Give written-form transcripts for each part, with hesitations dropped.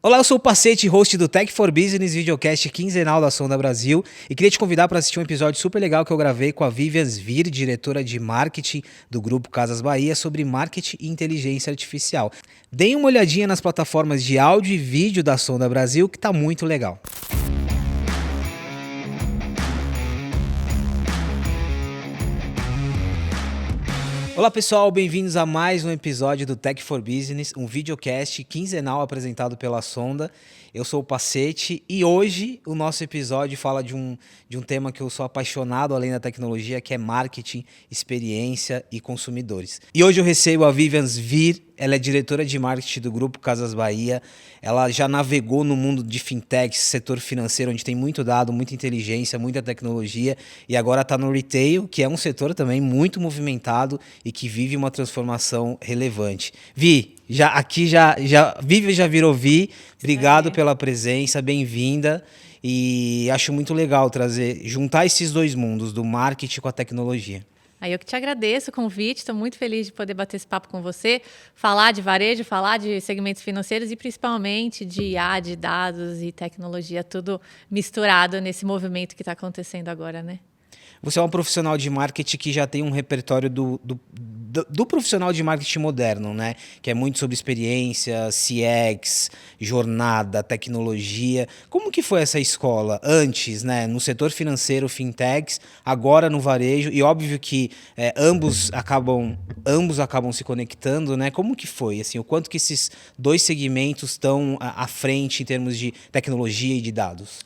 Olá, eu sou o Pacete, host do Tech for Business, videocast quinzenal da Sonda Brasil, e queria te convidar para assistir um episódio super legal que eu gravei com a Vivian Svir, diretora de marketing do Grupo Casas Bahia, sobre marketing e inteligência artificial. Deem uma olhadinha nas plataformas de áudio e vídeo da Sonda Brasil, que tá muito legal. Olá pessoal, bem-vindos a mais um episódio do Tech for Business, um videocast quinzenal apresentado pela Sonda. Eu sou o Pacete e hoje o nosso episódio fala de um tema que eu sou apaixonado além da tecnologia, que é marketing, experiência e consumidores. E hoje eu recebo a Vivian Svir, ela é diretora de marketing do Grupo Casas Bahia. Ela já navegou no mundo de fintech, setor financeiro, onde tem muito dado, muita inteligência, muita tecnologia, e agora está no retail, que é um setor também muito movimentado e que vive uma transformação relevante. Vi, Vivi já virou Vi. Obrigado pela presença, bem-vinda. E acho muito legal juntar esses dois mundos, do marketing com a tecnologia. Aí eu que te agradeço o convite, estou muito feliz de poder bater esse papo com você, falar de varejo, falar de segmentos financeiros e principalmente de IA, de dados e tecnologia, tudo misturado nesse movimento que está acontecendo agora, né? Você é um profissional de marketing que já tem um repertório do profissional de marketing moderno, né? Que é muito sobre experiência, CX, jornada, tecnologia. Como que foi essa escola antes, né? No setor financeiro, fintechs, agora no varejo, e óbvio que ambos acabam se conectando, né? Como que foi? Assim, o quanto que esses dois segmentos estão à frente em termos de tecnologia e de dados?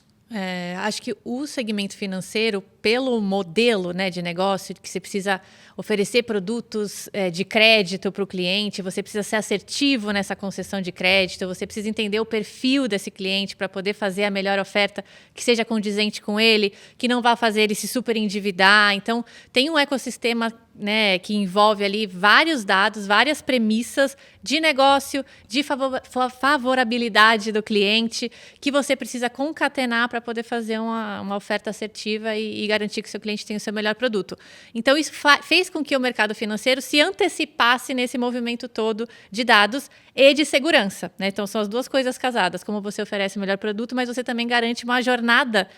Acho que o segmento financeiro, pelo modelo, né, de negócio, que você precisa oferecer produtos de crédito para o cliente, você precisa ser assertivo nessa concessão de crédito, você precisa entender o perfil desse cliente para poder fazer a melhor oferta que seja condizente com ele, que não vá fazer ele se super endividar. Então, tem um ecossistema, né, que envolve ali vários dados, várias premissas de negócio, de favorabilidade do cliente, que você precisa concatenar para poder fazer uma oferta assertiva e garantir que o seu cliente tenha o seu melhor produto. Então, isso fez com que o mercado financeiro se antecipasse nesse movimento todo de dados e de segurança, né? Então, são as duas coisas casadas, como você oferece o melhor produto, mas você também garante uma jornada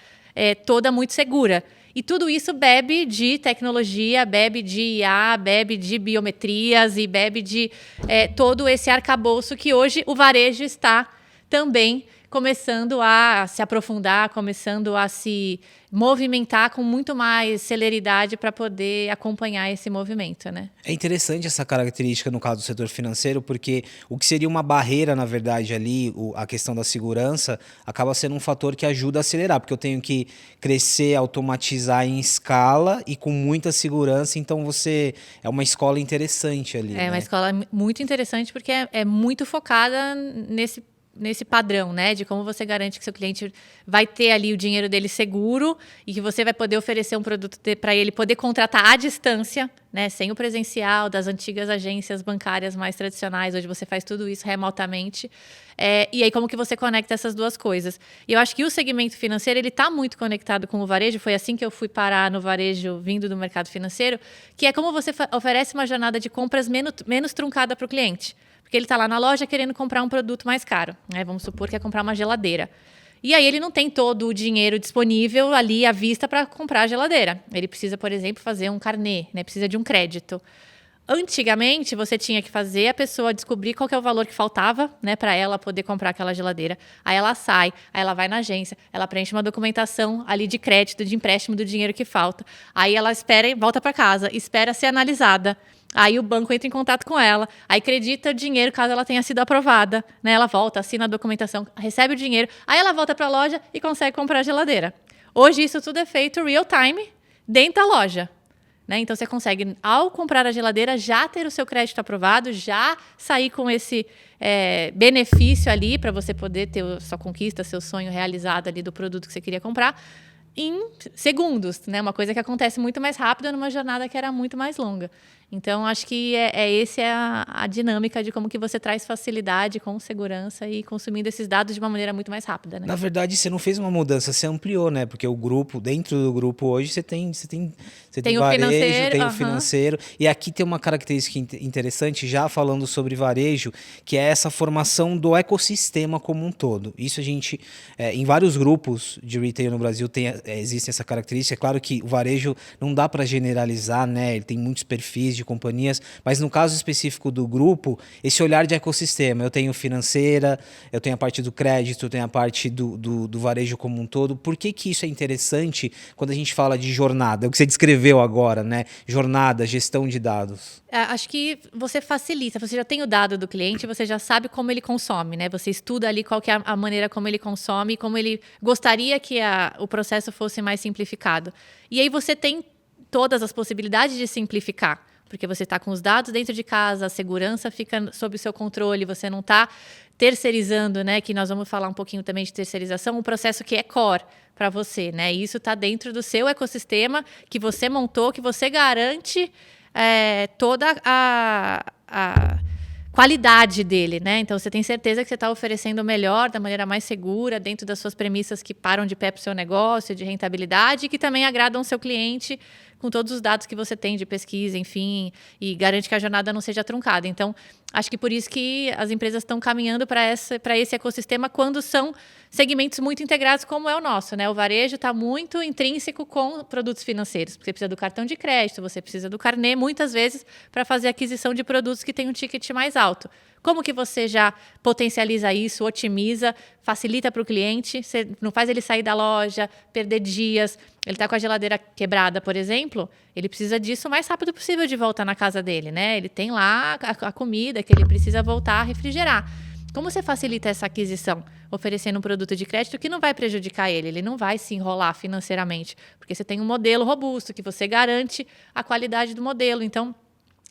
toda muito segura. E tudo isso bebe de tecnologia, bebe de IA, bebe de biometrias e bebe de todo esse arcabouço que hoje o varejo está também começando a se aprofundar, começando a se movimentar com muito mais celeridade para poder acompanhar esse movimento, né? É interessante essa característica no caso do setor financeiro, porque o que seria uma barreira, na verdade, ali, a questão da segurança, acaba sendo um fator que ajuda a acelerar, porque eu tenho que crescer, automatizar em escala e com muita segurança, então é uma escola interessante ali. É uma escola muito interessante porque é muito focada nesse padrão, né, de como você garante que seu cliente vai ter ali o dinheiro dele seguro e que você vai poder oferecer um produto para ele poder contratar à distância, né, sem o presencial das antigas agências bancárias mais tradicionais. Hoje você faz tudo isso remotamente. E aí como que você conecta essas duas coisas? E eu acho que o segmento financeiro ele está muito conectado com o varejo. Foi assim que eu fui parar no varejo vindo do mercado financeiro, que é como você oferece uma jornada de compras menos truncada para o cliente. Porque ele está lá na loja querendo comprar um produto mais caro, né? Vamos supor que é comprar uma geladeira. E aí ele não tem todo o dinheiro disponível ali à vista para comprar a geladeira. Ele precisa, por exemplo, fazer um carnê, né? Precisa de um crédito. Antigamente, você tinha que fazer a pessoa descobrir qual que é o valor que faltava, né, para ela poder comprar aquela geladeira. Aí ela sai, aí ela vai na agência, ela preenche uma documentação ali de crédito, de empréstimo do dinheiro que falta. Aí ela espera e volta para casa, espera ser analisada. Aí o banco entra em contato com ela, aí acredita o dinheiro caso ela tenha sido aprovada, né? Ela volta, assina a documentação, recebe o dinheiro, aí ela volta para a loja e consegue comprar a geladeira. Hoje isso tudo é feito real time dentro da loja, né? Então você consegue, ao comprar a geladeira, já ter o seu crédito aprovado, já sair com esse benefício ali para você poder ter a sua conquista, seu sonho realizado ali do produto que você queria comprar, em segundos, né? Uma coisa que acontece muito mais rápido numa jornada que era muito mais longa. Então, acho que essa é a dinâmica de como que você traz facilidade com segurança e consumindo esses dados de uma maneira muito mais rápida, né? Na verdade, você não fez uma mudança, você ampliou, né? Porque o grupo, dentro do grupo hoje, você tem Tem o varejo, financeiro, tem o financeiro. E aqui tem uma característica interessante, já falando sobre varejo, que é essa formação do ecossistema como um todo. Isso a gente, em vários grupos de retail no Brasil, existe essa característica. É claro que o varejo não dá para generalizar, né? Ele tem muitos perfis de companhias, mas no caso específico do grupo, esse olhar de ecossistema, eu tenho financeira, eu tenho a parte do crédito, eu tenho a parte do varejo como um todo. Por que isso é interessante quando a gente fala de jornada? É o que você descreveu agora, né? Jornada, gestão de dados. Acho que você facilita, você já tem o dado do cliente, você já sabe como ele consome, né? Você estuda ali qual que é a maneira como ele consome, como ele gostaria que o processo fosse mais simplificado. E aí você tem todas as possibilidades de simplificar. Porque você está com os dados dentro de casa, a segurança fica sob o seu controle, você não está terceirizando, né? Que nós vamos falar um pouquinho também de terceirização, um processo que é core para você, né? E isso está dentro do seu ecossistema que você montou, que você garante toda a qualidade dele, né? Então você tem certeza que você está oferecendo o melhor, da maneira mais segura, dentro das suas premissas que param de pé para o seu negócio, de rentabilidade, e que também agradam o seu cliente com todos os dados que você tem de pesquisa, enfim, e garante que a jornada não seja truncada. Então, acho que por isso que as empresas estão caminhando para esse ecossistema quando são segmentos muito integrados como é o nosso, né? O varejo está muito intrínseco com produtos financeiros. Você precisa do cartão de crédito, você precisa do carnê, muitas vezes, para fazer aquisição de produtos que têm um ticket mais alto. Como que você já potencializa isso, otimiza, facilita para o cliente? Você não faz ele sair da loja, perder dias. Ele está com a geladeira quebrada, por exemplo, ele precisa disso o mais rápido possível de volta na casa dele, né? Ele tem lá a comida que ele precisa voltar a refrigerar. Como você facilita essa aquisição? Oferecendo um produto de crédito que não vai prejudicar ele não vai se enrolar financeiramente, porque você tem um modelo robusto, que você garante a qualidade do modelo. Então,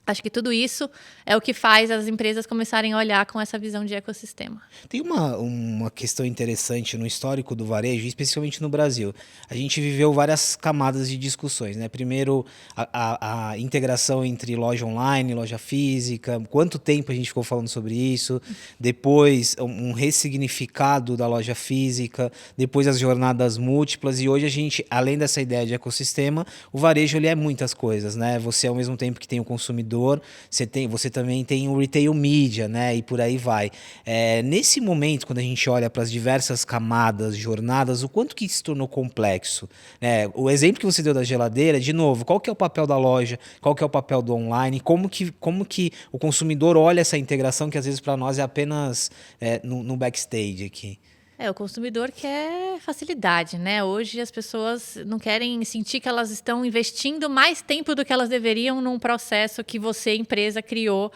acho que tudo isso é o que faz as empresas começarem a olhar com essa visão de ecossistema. Tem uma questão interessante no histórico do varejo, especialmente no Brasil. A gente viveu várias camadas de discussões, né? Primeiro, a integração entre loja online e loja física, quanto tempo a gente ficou falando sobre isso. Depois, um ressignificado da loja física. Depois, as jornadas múltiplas. E hoje a gente, além dessa ideia de ecossistema, o varejo ele é muitas coisas, né? Você, ao mesmo tempo que tem o consumidor, você também tem o retail media, né? E por aí vai. Nesse momento, quando a gente olha para as diversas camadas, jornadas, o quanto que se tornou complexo, né? O exemplo que você deu da geladeira, de novo, qual que é o papel da loja, qual que é o papel do online, como que o consumidor olha essa integração que às vezes para nós é apenas no backstage aqui. O consumidor quer facilidade, né? Hoje as pessoas não querem sentir que elas estão investindo mais tempo do que elas deveriam num processo que você, empresa, criou,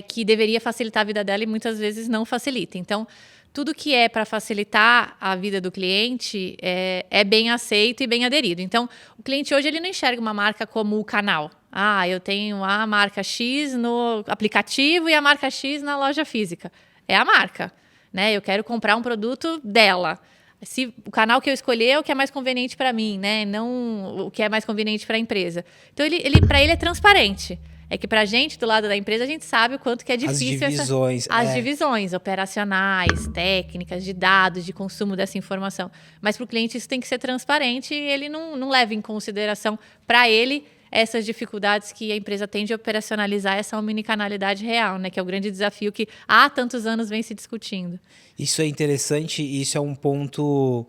que deveria facilitar a vida dela e muitas vezes não facilita. Então, tudo que é para facilitar a vida do cliente é bem aceito e bem aderido. Então, o cliente hoje ele não enxerga uma marca como o canal. Eu tenho a marca X no aplicativo e a marca X na loja física. É a marca. Né? Eu quero comprar um produto dela. Se o canal que eu escolher é o que é mais conveniente para mim, né? Não o que é mais conveniente para a empresa. Então, para ele é transparente. É que para a gente, do lado da empresa, a gente sabe o quanto que é difícil as divisões operacionais, técnicas, de dados, de consumo dessa informação. Mas para o cliente isso tem que ser transparente e ele não leva em consideração para ele essas dificuldades que a empresa tem de operacionalizar essa omnicanalidade real, né? Que é o grande desafio que há tantos anos vem se discutindo. Isso é interessante e isso é um ponto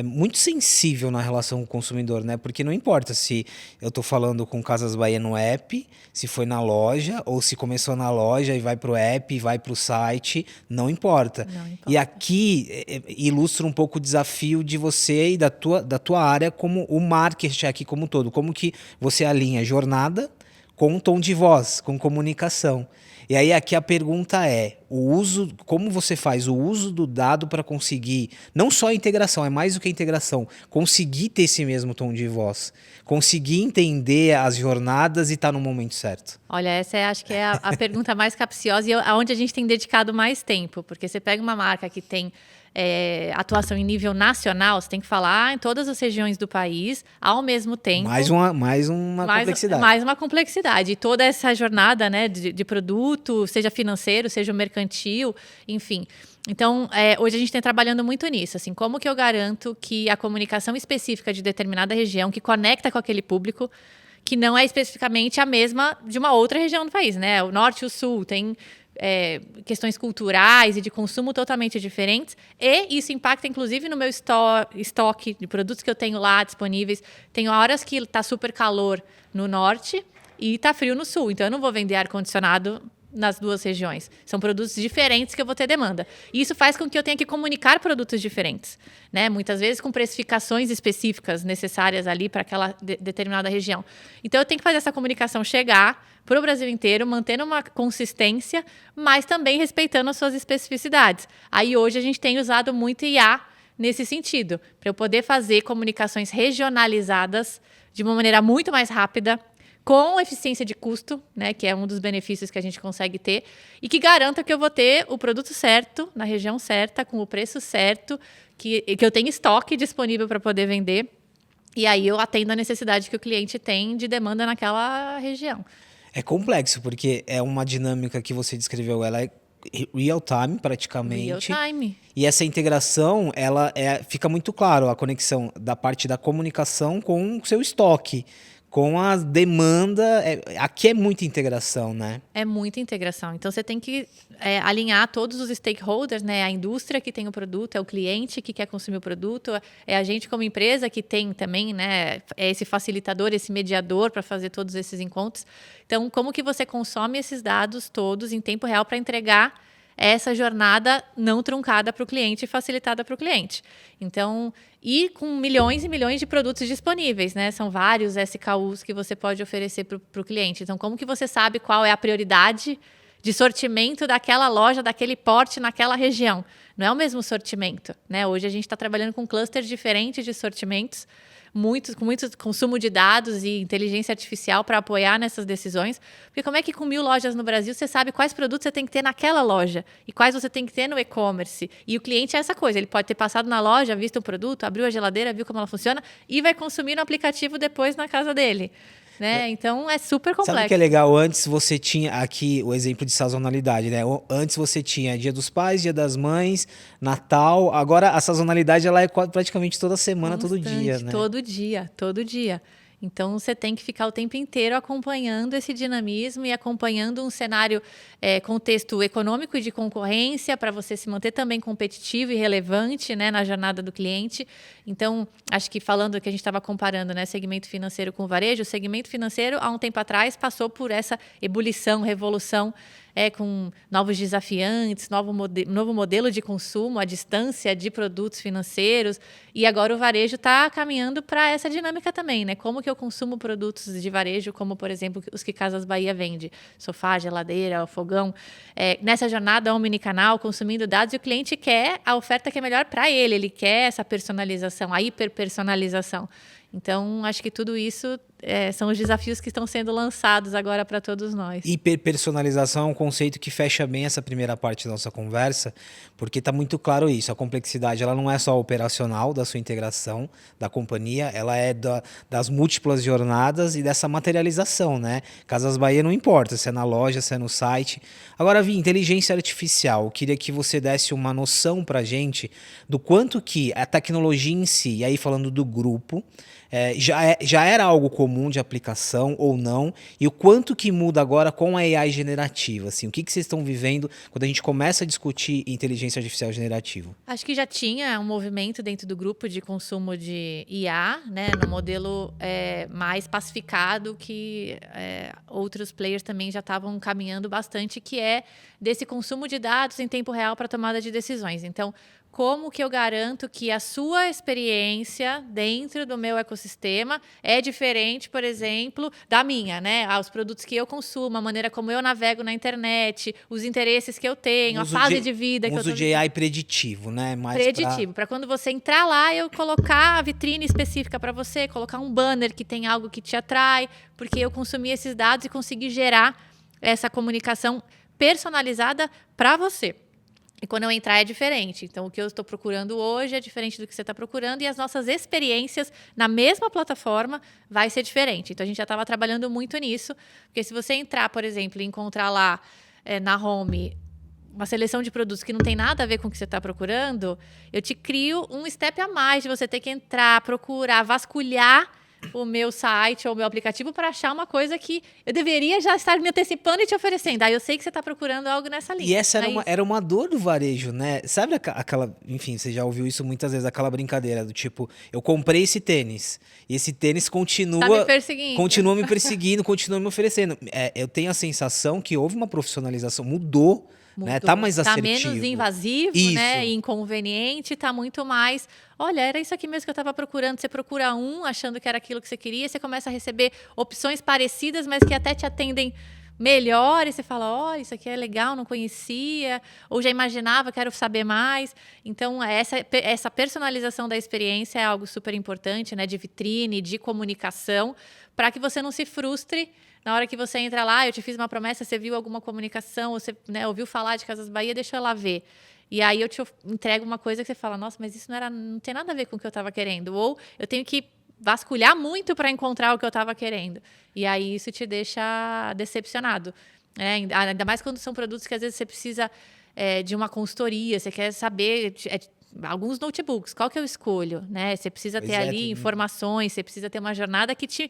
muito sensível na relação com o consumidor, né? Porque não importa se eu estou falando com Casas Bahia no app, se foi na loja, ou se começou na loja e vai para o app, vai para o site, não importa. Não importa. E aqui ilustra um pouco o desafio de você e da tua área como o marketing aqui como um todo. Como que você alinha jornada com tom de voz, com comunicação. E aí aqui a pergunta é, o uso, como você faz o uso do dado para conseguir, não só a integração, é mais do que a integração, conseguir ter esse mesmo tom de voz, conseguir entender as jornadas e estar no momento certo. Olha, essa acho que é a pergunta mais capciosa e aonde a gente tem dedicado mais tempo, porque você pega uma marca que tem atuação em nível nacional, você tem que falar em todas as regiões do país ao mesmo tempo. Mais uma complexidade. Mais uma complexidade. E toda essa jornada, né, de produto, seja financeiro, seja mercantil, enfim. Então, hoje a gente tem trabalhando muito nisso. Assim, como que eu garanto que a comunicação específica de determinada região, que conecta com aquele público, que não é especificamente a mesma de uma outra região do país, né? O norte e o sul tem questões culturais e de consumo totalmente diferentes, e isso impacta inclusive no meu estoque de produtos que eu tenho lá disponíveis. Tem horas que está super calor no norte e está frio no sul, então eu não vou vender ar-condicionado nas duas regiões. São produtos diferentes que eu vou ter demanda. E isso faz com que eu tenha que comunicar produtos diferentes, né? Muitas vezes com precificações específicas necessárias ali para aquela determinada região. Então, eu tenho que fazer essa comunicação chegar para o Brasil inteiro, mantendo uma consistência, mas também respeitando as suas especificidades. Aí, hoje, a gente tem usado muito IA nesse sentido, para eu poder fazer comunicações regionalizadas de uma maneira muito mais rápida, com eficiência de custo, né, que é um dos benefícios que a gente consegue ter, e que garanta que eu vou ter o produto certo, na região certa, com o preço certo, que eu tenho estoque disponível para poder vender, e aí eu atendo a necessidade que o cliente tem de demanda naquela região. É complexo, porque é uma dinâmica que você descreveu, ela é real time praticamente. Real time. E essa integração, fica muito claro a conexão da parte da comunicação com o seu estoque, com a demanda. Aqui é muita integração, né? É muita integração. Então, você tem que alinhar todos os stakeholders, né? A indústria que tem o produto, é o cliente que quer consumir o produto, é a gente como empresa que tem também, né? É esse facilitador, esse mediador para fazer todos esses encontros. Então, como que você consome esses dados todos em tempo real para entregar essa jornada não truncada para o cliente e facilitada para o cliente. Então, e com milhões e milhões de produtos disponíveis, né? São vários SKUs que você pode oferecer para o cliente. Então, como que você sabe qual é a prioridade de sortimento daquela loja, daquele porte naquela região? Não é o mesmo sortimento, né? Hoje a gente está trabalhando com clusters diferentes de sortimentos, com muito consumo de dados e inteligência artificial para apoiar nessas decisões. Porque como é que com 1.000 lojas no Brasil você sabe quais produtos você tem que ter naquela loja e quais você tem que ter no e-commerce? E o cliente é essa coisa, ele pode ter passado na loja, visto um produto, abriu a geladeira, viu como ela funciona e vai consumir no aplicativo depois na casa dele. Né? Então, é super complexo. Sabe o que é legal? Antes você tinha aqui o exemplo de sazonalidade, né? Antes você tinha Dia dos Pais, Dia das Mães, Natal. Agora a sazonalidade ela é praticamente toda semana, constante, todo dia, né? Todo dia. Então, você tem que ficar o tempo inteiro acompanhando esse dinamismo e acompanhando um cenário, contexto econômico e de concorrência, para você se manter também competitivo e relevante, né, na jornada do cliente. Então, acho que falando que a gente estava comparando, né, segmento financeiro com varejo, o segmento financeiro, há um tempo atrás, passou por essa ebulição, revolução, com novos desafiantes, novo modelo de consumo, a distância de produtos financeiros. E agora o varejo está caminhando para essa dinâmica também, né? Como que eu consumo produtos de varejo, como, por exemplo, os que Casas Bahia vende? Sofá, geladeira, fogão. Nessa jornada omnicanal, consumindo dados, e o cliente quer a oferta que é melhor para ele. Ele quer essa personalização, a hiperpersonalização. Então, acho que tudo isso são os desafios que estão sendo lançados agora para todos nós. Hiperpersonalização é um conceito que fecha bem essa primeira parte da nossa conversa, porque está muito claro isso. A complexidade ela não é só operacional da sua integração da companhia, ela é das múltiplas jornadas e dessa materialização, né? Casas Bahia não importa se é na loja, se é no site. Agora, Vi, inteligência artificial. Eu queria que você desse uma noção para a gente do quanto que a tecnologia em si, e aí falando do grupo, já era algo comum de aplicação ou não, e o quanto que muda agora com a AI generativa, assim, o que vocês estão vivendo quando a gente começa a discutir inteligência artificial generativa? Acho que já tinha um movimento dentro do grupo de consumo de IA, né, no modelo mais pacificado, que outros players também já estavam caminhando bastante, que é desse consumo de dados em tempo real para tomada de decisões. Então, como que eu garanto que a sua experiência dentro do meu ecossistema é diferente, por exemplo, da minha, né? Os produtos que eu consumo, a maneira como eu navego na internet, os interesses que eu tenho, a fase de vida que eu tô uso de AI preditivo, né? Mais preditivo, para quando você entrar lá, eu colocar a vitrine específica para você, colocar um banner que tem algo que te atrai, porque eu consumi esses dados e consegui gerar essa comunicação personalizada para você. E quando eu entrar é diferente. Então, o que eu estou procurando hoje é diferente do que você está procurando e as nossas experiências na mesma plataforma vai ser diferente. Então, a gente já estava trabalhando muito nisso, porque se você entrar, por exemplo, e encontrar lá na home uma seleção de produtos que não tem nada a ver com o que você está procurando, eu te crio um step a mais de você ter que entrar, procurar, vasculhar o meu site ou o meu aplicativo para achar uma coisa que eu deveria já estar me antecipando e te oferecendo. Aí eu sei que você está procurando algo nessa linha. E essa era uma dor do varejo, né? Sabe aquela, enfim, você já ouviu isso muitas vezes, aquela brincadeira do tipo, eu comprei esse tênis, e esse tênis continua me perseguindo. Continua me perseguindo, continua me oferecendo. Eu tenho a sensação que houve uma profissionalização, mudou. Né? Tá mais assertivo. Tá menos invasivo, isso. né? Inconveniente, tá muito mais. Olha, era isso aqui mesmo que eu estava procurando. Você procura achando que era aquilo que você queria, você começa a receber opções parecidas, mas que até te atendem melhor, e você fala, olha, isso aqui é legal, não conhecia, ou já imaginava, quero saber mais. Então, essa personalização da experiência é algo super importante, né? De vitrine, de comunicação, para que você não se frustre na hora que você entra lá. Eu te fiz uma promessa, você viu alguma comunicação, você, né, ouviu falar de Casas Bahia, deixa eu lá ver. E aí eu te entrego uma coisa que você fala, nossa, mas isso não tem nada a ver com o que eu estava querendo. Ou eu tenho que vasculhar muito para encontrar o que eu estava querendo. E aí isso te deixa decepcionado. Ainda mais quando são produtos que às vezes você precisa de uma consultoria, você quer saber... alguns notebooks, qual que eu escolho? Né? Você precisa ter ali informações, você precisa ter uma jornada que te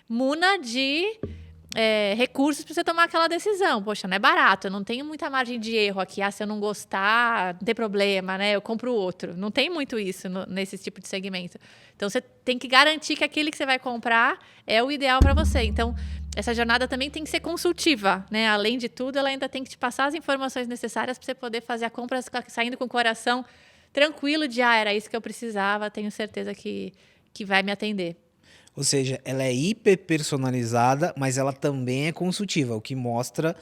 muna de recursos para você tomar aquela decisão. Poxa, não é barato, eu não tenho muita margem de erro aqui. Se eu não gostar, não tem problema, né? Eu compro outro. Não tem muito isso nesse tipo de segmento. Então, você tem que garantir que aquele que você vai comprar é o ideal para você. Então, essa jornada também tem que ser consultiva, né? Além de tudo, ela ainda tem que te passar as informações necessárias para você poder fazer a compra saindo com o coração tranquilo de, era isso que eu precisava, tenho certeza que vai me atender. Ou seja, ela é hiper personalizada, mas ela também é consultiva, o que mostra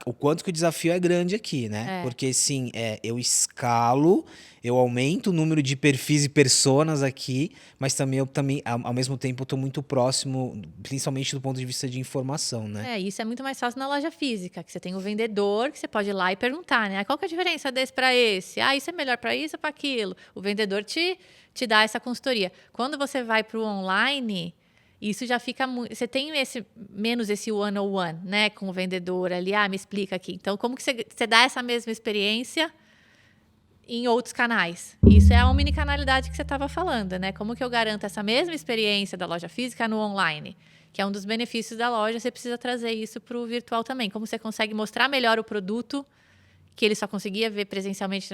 o quanto que o desafio é grande aqui, né? Porque sim, eu escalo, eu aumento o número de perfis e personas aqui, mas também ao mesmo tempo, estou muito próximo, principalmente do ponto de vista de informação, né? Isso é muito mais fácil na loja física, que você tem o vendedor, que você pode ir lá e perguntar, né? Qual que é a diferença desse para esse? Isso é melhor para isso ou para aquilo? O vendedor te dá essa consultoria. Quando você vai para o online, isso já fica muito... Você tem menos esse one-on-one, né? Com o vendedor ali, me explica aqui. Então, como que você dá essa mesma experiência em outros canais? Isso é a omnicanalidade que você estava falando, né? Como que eu garanto essa mesma experiência da loja física no online? Que é um dos benefícios da loja, você precisa trazer isso para o virtual também. Como você consegue mostrar melhor o produto, que ele só conseguia ver presencialmente,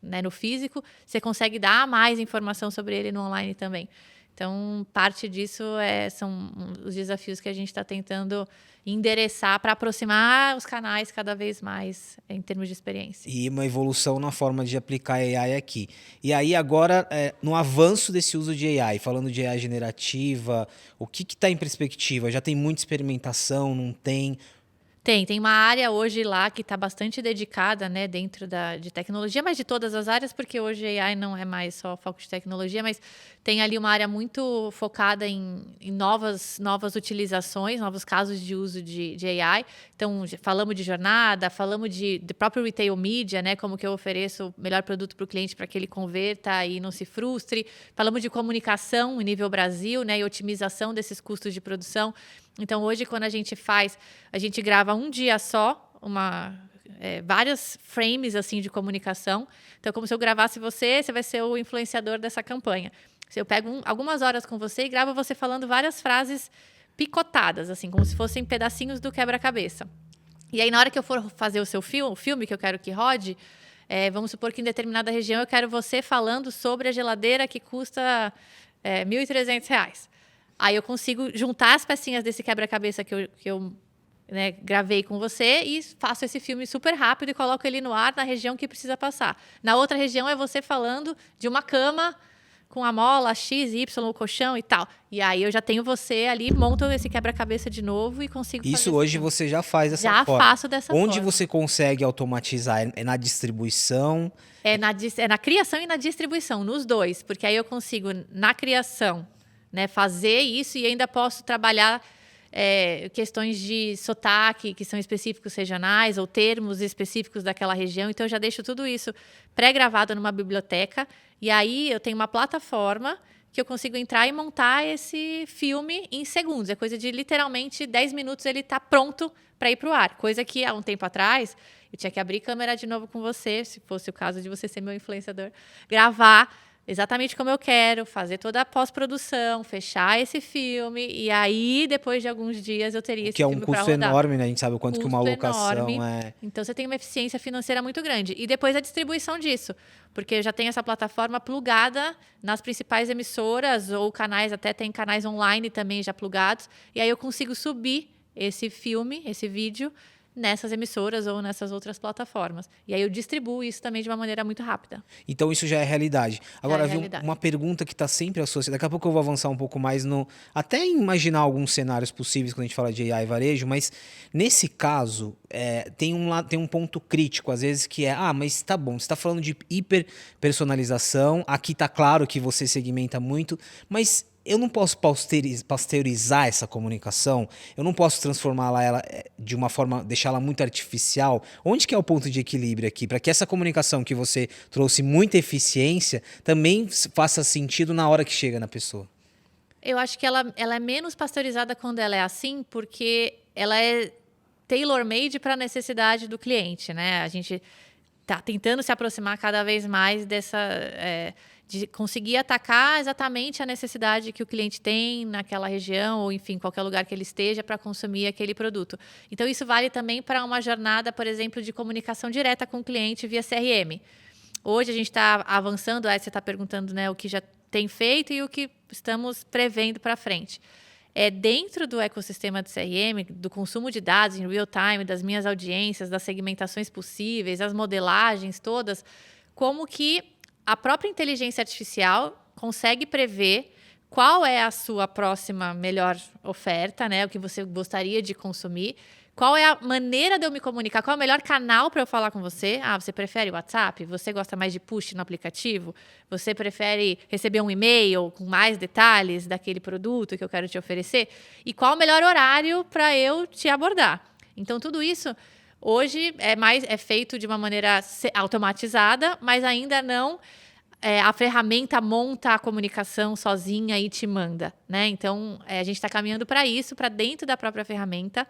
né, no físico, você consegue dar mais informação sobre ele no online também. Então, parte disso são os desafios que a gente está tentando endereçar para aproximar os canais cada vez mais em termos de experiência. E uma evolução na forma de aplicar AI aqui. E aí agora, no avanço desse uso de AI, falando de AI generativa, o que está em perspectiva? Já tem muita experimentação, não tem? Tem uma área hoje lá que está bastante dedicada, né, dentro de tecnologia, mas de todas as áreas, porque hoje AI não é mais só foco de tecnologia, mas tem ali uma área muito focada em novas utilizações, novos casos de uso de AI. Então, falamos de jornada, falamos de próprio retail media, né, como que eu ofereço o melhor produto para o cliente para que ele converta e não se frustre. Falamos de comunicação em nível Brasil, né, e otimização desses custos de produção. Então, hoje, quando a gente grava um dia só, várias frames assim, de comunicação. Então, como se eu gravasse você vai ser o influenciador dessa campanha. Se eu pego algumas horas com você e gravo você falando várias frases picotadas, assim, como se fossem pedacinhos do quebra-cabeça. E aí, na hora que eu for fazer o seu filme que eu quero que rode, vamos supor que em determinada região eu quero você falando sobre a geladeira que custa R$ 1.300. Aí eu consigo juntar as pecinhas desse quebra-cabeça que eu né, gravei com você e faço esse filme super rápido e coloco ele no ar na região que precisa passar. Na outra região é você falando de uma cama com a mola X, Y, o colchão e tal. E aí eu já tenho você ali, monto esse quebra-cabeça de novo e consigo fazer Isso hoje filme. você já faz dessa Já forma. faço dessa Onde forma. você consegue automatizar? É na distribuição? É na criação e na distribuição, nos dois. Porque aí eu consigo, na criação, né, fazer isso e ainda posso trabalhar questões de sotaque, que são específicos regionais, ou termos específicos daquela região. Então, eu já deixo tudo isso pré-gravado numa biblioteca. E aí, eu tenho uma plataforma que eu consigo entrar e montar esse filme em segundos. É coisa de, literalmente, 10 minutos ele está pronto para ir para o ar. Coisa que, há um tempo atrás, eu tinha que abrir câmera de novo com você, se fosse o caso de você ser meu influenciador, gravar exatamente como eu quero, fazer toda a pós-produção, fechar esse filme, e aí, depois de alguns dias, eu teria esse Que é um filme para custo rodar. enorme, né? A gente sabe o quanto que uma Custo locação enorme. é. Então, você tem uma eficiência financeira muito grande. E depois a distribuição disso, porque eu já tenho essa plataforma plugada nas principais emissoras, ou canais, até tem canais online também já plugados, e aí eu consigo subir esse filme, esse vídeo, nessas emissoras ou nessas outras plataformas. E aí eu distribuo isso também de uma maneira muito rápida. Então isso já é realidade. Agora, viu, realidade. uma pergunta que está sempre associada. Daqui a pouco eu vou avançar um pouco mais no. Até imaginar alguns cenários possíveis quando a gente fala de AI e varejo, mas nesse caso, tem um ponto crítico, às vezes, que é: mas tá bom, você está falando de hiper-personalização, aqui tá claro que você segmenta muito, mas eu não posso pasteurizar essa comunicação, eu não posso transformá-la de uma forma, deixá-la muito artificial. Onde que é o ponto de equilíbrio aqui? Para que essa comunicação que você trouxe muita eficiência também faça sentido na hora que chega na pessoa. Eu acho que ela é menos pasteurizada quando ela é assim, porque ela é tailor-made para a necessidade do cliente, né? A gente está tentando se aproximar cada vez mais de conseguir atacar exatamente a necessidade que o cliente tem naquela região ou, enfim, qualquer lugar que ele esteja para consumir aquele produto. Então, isso vale também para uma jornada, por exemplo, de comunicação direta com o cliente via CRM. Hoje a gente está avançando, aí você está perguntando, né, o que já tem feito e o que estamos prevendo para frente. Dentro do ecossistema de CRM, do consumo de dados em real time, das minhas audiências, das segmentações possíveis, as modelagens todas, como que a própria inteligência artificial consegue prever qual é a sua próxima melhor oferta, né? O que você gostaria de consumir. Qual é a maneira de eu me comunicar? Qual é o melhor canal para eu falar com você? Você prefere o WhatsApp? Você gosta mais de push no aplicativo? Você prefere receber um e-mail com mais detalhes daquele produto que eu quero te oferecer? E qual o melhor horário para eu te abordar? Então, tudo isso hoje é feito de uma maneira automatizada, mas ainda não a ferramenta monta a comunicação sozinha e te manda, né? Então, a gente está caminhando para isso, para dentro da própria ferramenta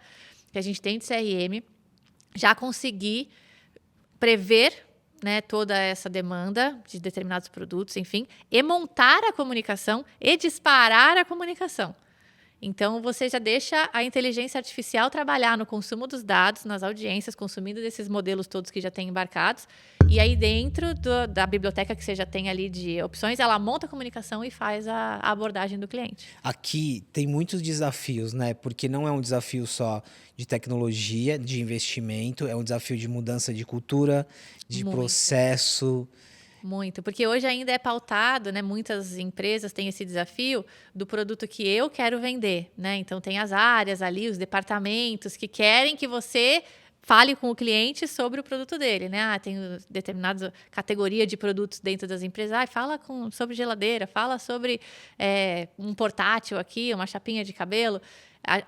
que a gente tem de CRM, já conseguir prever, né, toda essa demanda de determinados produtos, enfim, e montar a comunicação e disparar a comunicação. Então, você já deixa a inteligência artificial trabalhar no consumo dos dados, nas audiências, consumindo desses modelos todos que já tem embarcados. E aí, dentro da biblioteca que você já tem ali de opções, ela monta a comunicação e faz a abordagem do cliente. Aqui tem muitos desafios, né? Porque não é um desafio só de tecnologia, de investimento, é um desafio de mudança de cultura, de processo. Muito, porque hoje ainda é pautado, né? Muitas empresas têm esse desafio do produto que eu quero vender, né? Então tem as áreas ali, os departamentos que querem que você fale com o cliente sobre o produto dele, né? Tem determinada categoria de produtos dentro das empresas. Fala sobre geladeira, fala sobre um portátil aqui, uma chapinha de cabelo.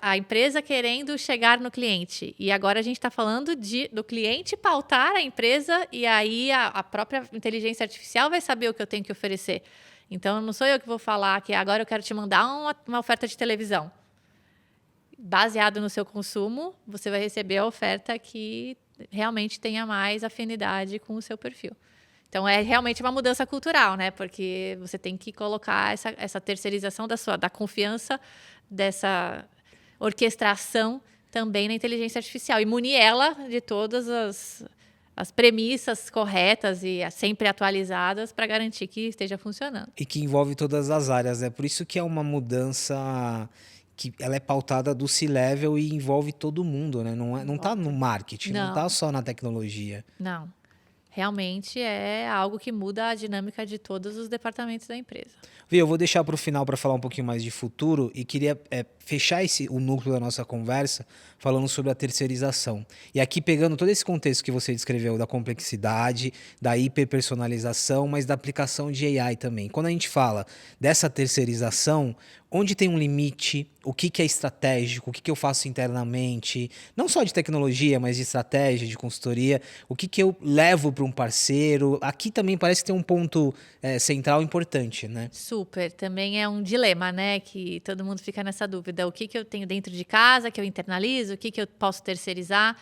A empresa querendo chegar no cliente. E agora a gente está falando do cliente pautar a empresa e aí a própria inteligência artificial vai saber o que eu tenho que oferecer. Então, não sou eu que vou falar que agora eu quero te mandar uma oferta de televisão. Baseado no seu consumo, você vai receber a oferta que realmente tenha mais afinidade com o seu perfil. Então, é realmente uma mudança cultural, né? Porque você tem que colocar essa terceirização da confiança, dessa orquestração também na inteligência artificial e munir ela de todas as premissas corretas e sempre atualizadas para garantir que esteja funcionando. E que envolve todas as áreas, né? Por isso que é uma mudança que ela é pautada do C-level e envolve todo mundo, né? Não tá no marketing, não tá Não, só na tecnologia. não. Realmente é algo que muda a dinâmica de todos os departamentos da empresa. Vi, eu vou deixar para o final para falar um pouquinho mais de futuro e queria fechar o núcleo da nossa conversa falando sobre a terceirização. E aqui pegando todo esse contexto que você descreveu da complexidade, da hiperpersonalização, mas da aplicação de AI também. Quando a gente fala dessa terceirização, onde tem um limite, o que é estratégico, o que eu faço internamente, não só de tecnologia, mas de estratégia, de consultoria, o que eu levo para um parceiro. Aqui também parece que tem um ponto central importante, né? Super. Também é um dilema, né? Que todo mundo fica nessa dúvida. O que eu tenho dentro de casa, que eu internalizo, o que eu posso terceirizar.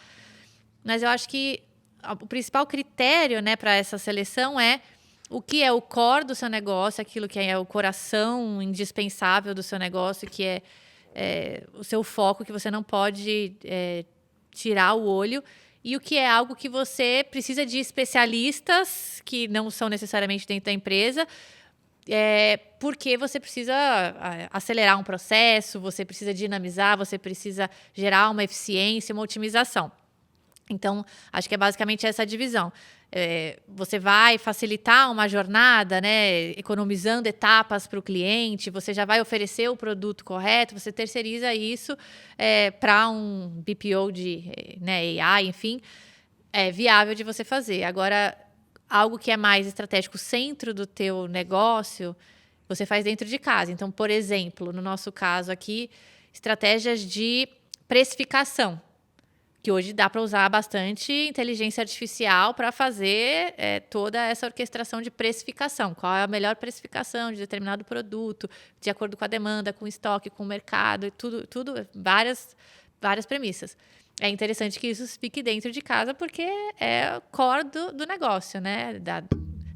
Mas eu acho que o principal critério, né, para essa seleção é o que é o core do seu negócio, aquilo que é o coração indispensável do seu negócio, que é o seu foco, que você não pode tirar o olho, e o que é algo que você precisa de especialistas, que não são necessariamente dentro da empresa, porque você precisa acelerar um processo, você precisa dinamizar, você precisa gerar uma eficiência, uma otimização. Então, acho que é basicamente essa divisão. Você vai facilitar uma jornada, né, economizando etapas para o cliente, você já vai oferecer o produto correto, você terceiriza isso para um BPO de AI, enfim, é viável de você fazer. Agora, algo que é mais estratégico, centro do teu negócio, você faz dentro de casa. Então, por exemplo, no nosso caso aqui, estratégias de precificação, que hoje dá para usar bastante inteligência artificial para fazer toda essa orquestração de precificação. Qual é a melhor precificação de determinado produto, de acordo com a demanda, com o estoque, com o mercado, e tudo várias premissas. É interessante que isso fique dentro de casa, porque é o core do negócio, né? Da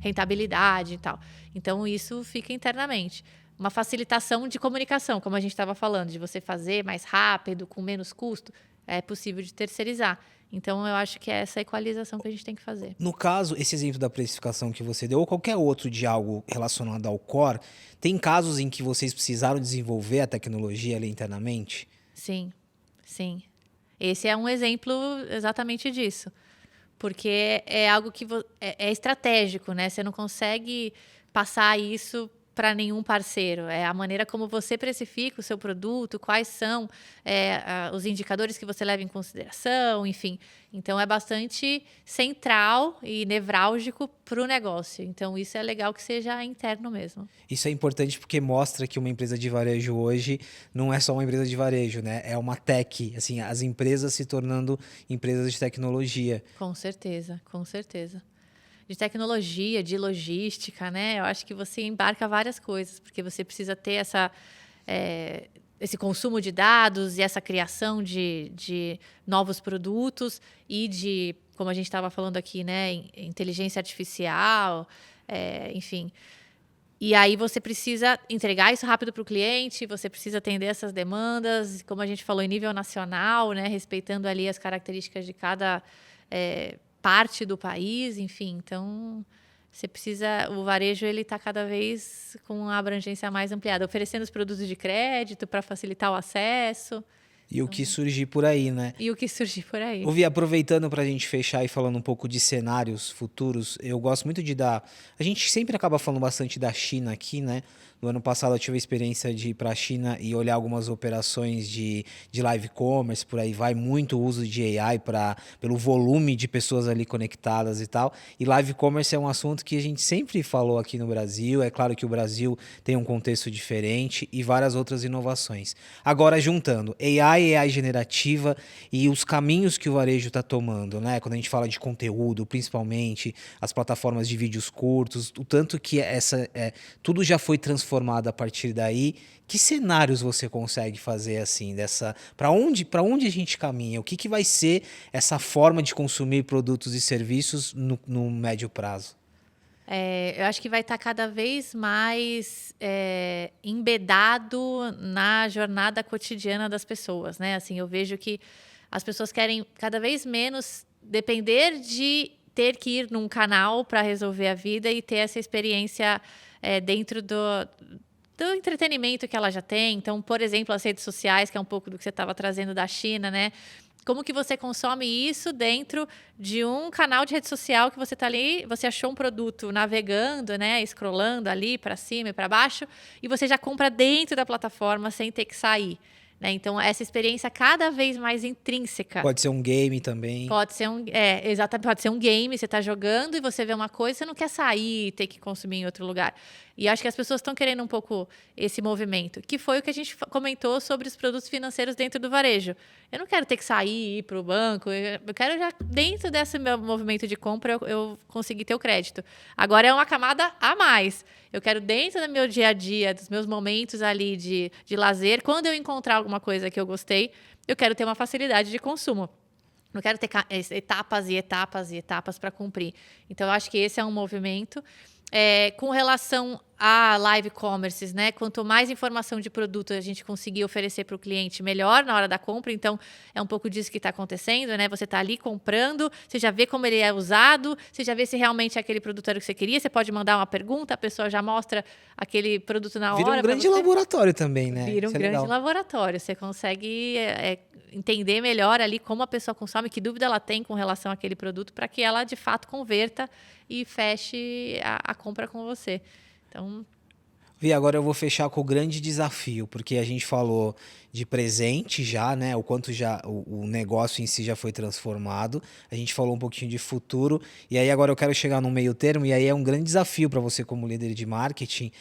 rentabilidade e tal. Então, isso fica internamente. Uma facilitação de comunicação, como a gente estava falando, de você fazer mais rápido, com menos custo, é possível de terceirizar. Então, eu acho que é essa equalização que a gente tem que fazer. No caso, esse exemplo da precificação que você deu, ou qualquer outro de algo relacionado ao core, tem casos em que vocês precisaram desenvolver a tecnologia ali internamente? Sim, sim. Esse é um exemplo exatamente disso. Porque é algo que é estratégico, né? Você não consegue passar isso para nenhum parceiro. É a maneira como você precifica o seu produto, quais são os indicadores que você leva em consideração, enfim. Então, é bastante central e nevrálgico para o negócio. Então, isso é legal que seja interno mesmo. Isso é importante porque mostra que uma empresa de varejo hoje não é só uma empresa de varejo, né? É uma tech, assim, as empresas se tornando empresas de tecnologia. Com certeza, com certeza. De tecnologia, de logística, né? Eu acho que você embarca várias coisas, porque você precisa ter esse consumo de dados e essa criação de novos produtos e de, como a gente estava falando aqui, né? Inteligência artificial, enfim. E aí você precisa entregar isso rápido para o cliente, você precisa atender essas demandas, como a gente falou, em nível nacional, né? Respeitando ali as características de cada parte do país, enfim. Então, você precisa... O varejo, ele está cada vez com uma abrangência mais ampliada, oferecendo os produtos de crédito para facilitar o acesso. E o que surgir por aí, né? E o que surgir por aí. Ouvi, aproveitando para a gente fechar e falando um pouco de cenários futuros, eu gosto muito de dar... A gente sempre acaba falando bastante da China aqui, né? No ano passado eu tive a experiência de ir para a China e olhar algumas operações de live commerce, por aí vai, muito uso de AI pelo volume de pessoas ali conectadas e tal. E live commerce é um assunto que a gente sempre falou aqui no Brasil. É claro que o Brasil tem um contexto diferente e várias outras inovações. Agora, juntando AI generativa e os caminhos que o varejo está tomando, né? Quando a gente fala de conteúdo, principalmente as plataformas de vídeos curtos, o tanto que tudo já foi transformado a partir daí. Que cenários você consegue fazer assim para onde a gente caminha? O que vai ser essa forma de consumir produtos e serviços no médio prazo? Eu acho que vai estar cada vez mais embedado na jornada cotidiana das pessoas, né? Assim, eu vejo que as pessoas querem cada vez menos depender de ter que ir num canal para resolver a vida e ter essa experiência dentro do entretenimento que ela já tem. Então, por exemplo, as redes sociais, que é um pouco do que você estava trazendo da China, né? Como que você consome isso dentro de um canal de rede social que você está ali, você achou um produto navegando, né, scrollando ali para cima e para baixo, e você já compra dentro da plataforma sem ter que sair, né? Então, essa experiência cada vez mais intrínseca. Pode ser um game também. Pode ser exatamente, pode ser um game, você está jogando e você vê uma coisa, você não quer sair e ter que consumir em outro lugar. E acho que as pessoas estão querendo um pouco esse movimento, que foi o que a gente comentou sobre os produtos financeiros dentro do varejo. Eu não quero ter que sair e ir para o banco, eu quero já, dentro desse meu movimento de compra, eu conseguir ter o crédito. Agora é uma camada a mais. Eu quero, dentro do meu dia a dia, dos meus momentos ali de lazer, quando eu encontrar alguma coisa que eu gostei, eu quero ter uma facilidade de consumo. Não quero ter etapas e etapas e etapas para cumprir. Então, eu acho que esse é um movimento. Com relação a live commerces, né? Quanto mais informação de produto a gente conseguir oferecer para o cliente, melhor na hora da compra. Então, é um pouco disso que está acontecendo, né? Você está ali comprando, você já vê como ele é usado, você já vê se realmente aquele produto era o que você queria. Você pode mandar uma pergunta, a pessoa já mostra aquele produto na hora. Vira um grande laboratório também, né? Vira um Isso é grande legal. laboratório. Você consegue entender melhor ali como a pessoa consome, que dúvida ela tem com relação àquele produto, para que ela, de fato, converta e feche a compra com você. Então, Vi, agora eu vou fechar com o grande desafio, porque a gente falou de presente já, né? O quanto já o negócio em si já foi transformado. A gente falou um pouquinho de futuro. E aí agora eu quero chegar num meio termo, e aí é um grande desafio para você como líder de marketing,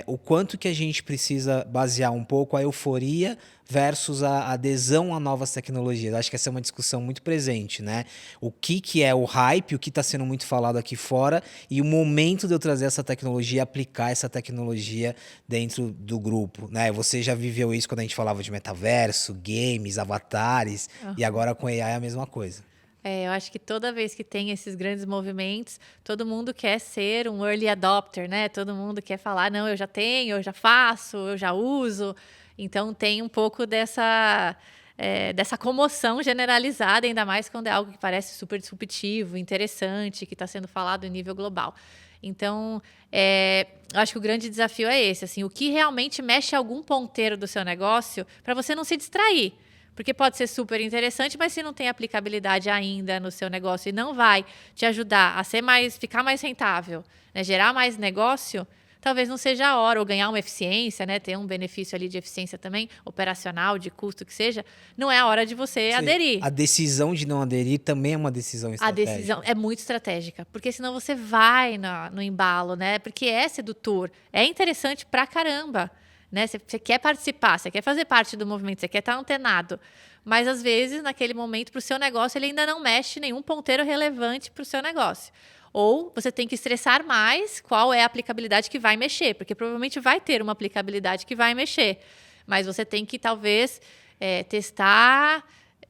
o quanto que a gente precisa basear um pouco a euforia versus a adesão a novas tecnologias. Acho que essa é uma discussão muito presente, né? O que é o hype, o que está sendo muito falado aqui fora, e o momento de eu trazer essa tecnologia e aplicar essa tecnologia dentro do grupo, né? Você já viveu isso quando a gente falava de metaverso, games, avatares, e agora com AI é a mesma coisa. eu acho que toda vez que tem esses grandes movimentos, todo mundo quer ser um early adopter, né? Todo mundo quer falar, não, eu já tenho, eu já faço, eu já uso. Então, tem um pouco dessa comoção generalizada, ainda mais quando é algo que parece super disruptivo, interessante, que está sendo falado em nível global. Então, eu acho que o grande desafio é esse, assim, o que realmente mexe algum ponteiro do seu negócio para você não se distrair. Porque pode ser super interessante, mas se não tem aplicabilidade ainda no seu negócio e não vai te ajudar a ficar mais rentável, né, gerar mais negócio, talvez não seja a hora, ou ganhar uma eficiência, né, ter um benefício ali de eficiência também, operacional, de custo que seja, não é a hora de você aderir. A decisão de não aderir também é uma decisão estratégica. A decisão é muito estratégica, porque senão você vai no embalo, né? Porque é sedutor, é interessante pra caramba, né? Você quer participar, você quer fazer parte do movimento, você quer estar antenado. Mas, às vezes, naquele momento, para o seu negócio, ele ainda não mexe nenhum ponteiro relevante para o seu negócio. Ou você tem que estressar mais qual é a aplicabilidade que vai mexer, porque provavelmente vai ter uma aplicabilidade que vai mexer. Mas você tem que, talvez, testar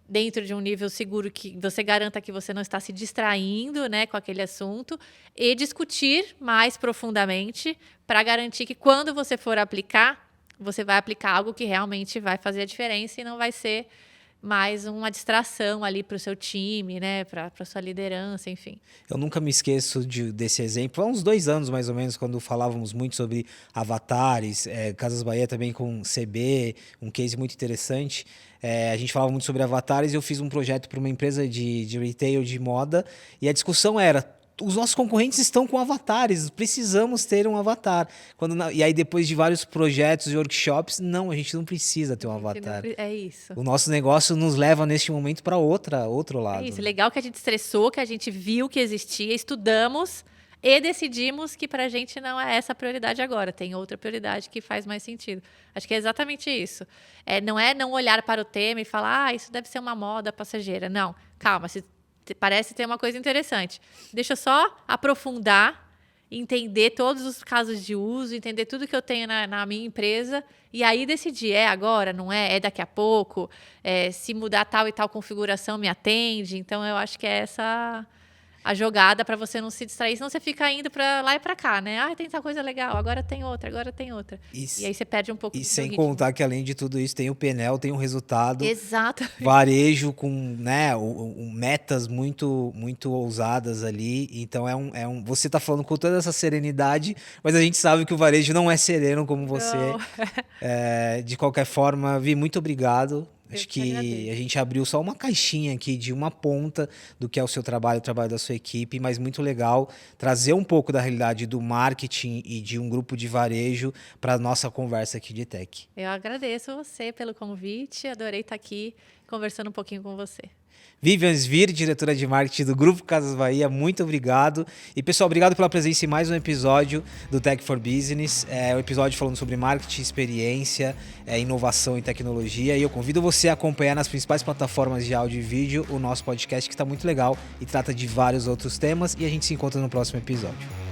dentro de um nível seguro que você garanta que você não está se distraindo, né, com aquele assunto, e discutir mais profundamente para garantir que, quando você for aplicar, você vai aplicar algo que realmente vai fazer a diferença e não vai ser mais uma distração ali para o seu time, né, para a sua liderança, enfim. Eu nunca me esqueço desse exemplo. Há uns 2 anos, mais ou menos, quando falávamos muito sobre avatares, Casas Bahia também com CB, um case muito interessante. A gente falava muito sobre avatares e eu fiz um projeto para uma empresa de retail de moda, e a discussão era: os nossos concorrentes estão com avatares, precisamos ter um avatar. E aí, depois de vários projetos e workshops, não, a gente não precisa ter um avatar. É isso. O nosso negócio nos leva, neste momento, para outro lado. É isso. Legal que a gente estressou, que a gente viu que existia, estudamos e decidimos que para a gente não é essa a prioridade agora. Tem outra prioridade que faz mais sentido. Acho que é exatamente isso. Não é não olhar para o tema e falar, isso deve ser uma moda passageira. Não, calma, parece ter uma coisa interessante. Deixa eu só aprofundar, entender todos os casos de uso, entender tudo que eu tenho na minha empresa e aí decidir, agora, não é daqui a pouco, se mudar tal e tal configuração me atende. Então, eu acho que é a jogada para você não se distrair, senão você fica indo para lá e para cá, né? Ah, tem essa coisa legal, agora tem outra, agora tem outra. E aí você perde um pouco do sem ritmo. contar que além de tudo isso tem o PNL, tem um resultado. Exato. Varejo com, né, metas muito ousadas ali. Então você tá falando com toda essa serenidade, mas a gente sabe que o varejo não é sereno como você. De qualquer forma, Vi, muito obrigado. Acho que a gente abriu só uma caixinha aqui de uma ponta do que é o seu trabalho, o trabalho da sua equipe, mas muito legal trazer um pouco da realidade do marketing e de um grupo de varejo para a nossa conversa aqui de tech. Eu agradeço você pelo convite, adorei estar aqui conversando um pouquinho com você. Vivian Svir, diretora de marketing do Grupo Casas Bahia, muito obrigado. E pessoal, obrigado pela presença em mais um episódio do Tech for Business. É um episódio falando sobre marketing, experiência, inovação e tecnologia. E eu convido você a acompanhar nas principais plataformas de áudio e vídeo o nosso podcast, que está muito legal e trata de vários outros temas. E a gente se encontra no próximo episódio.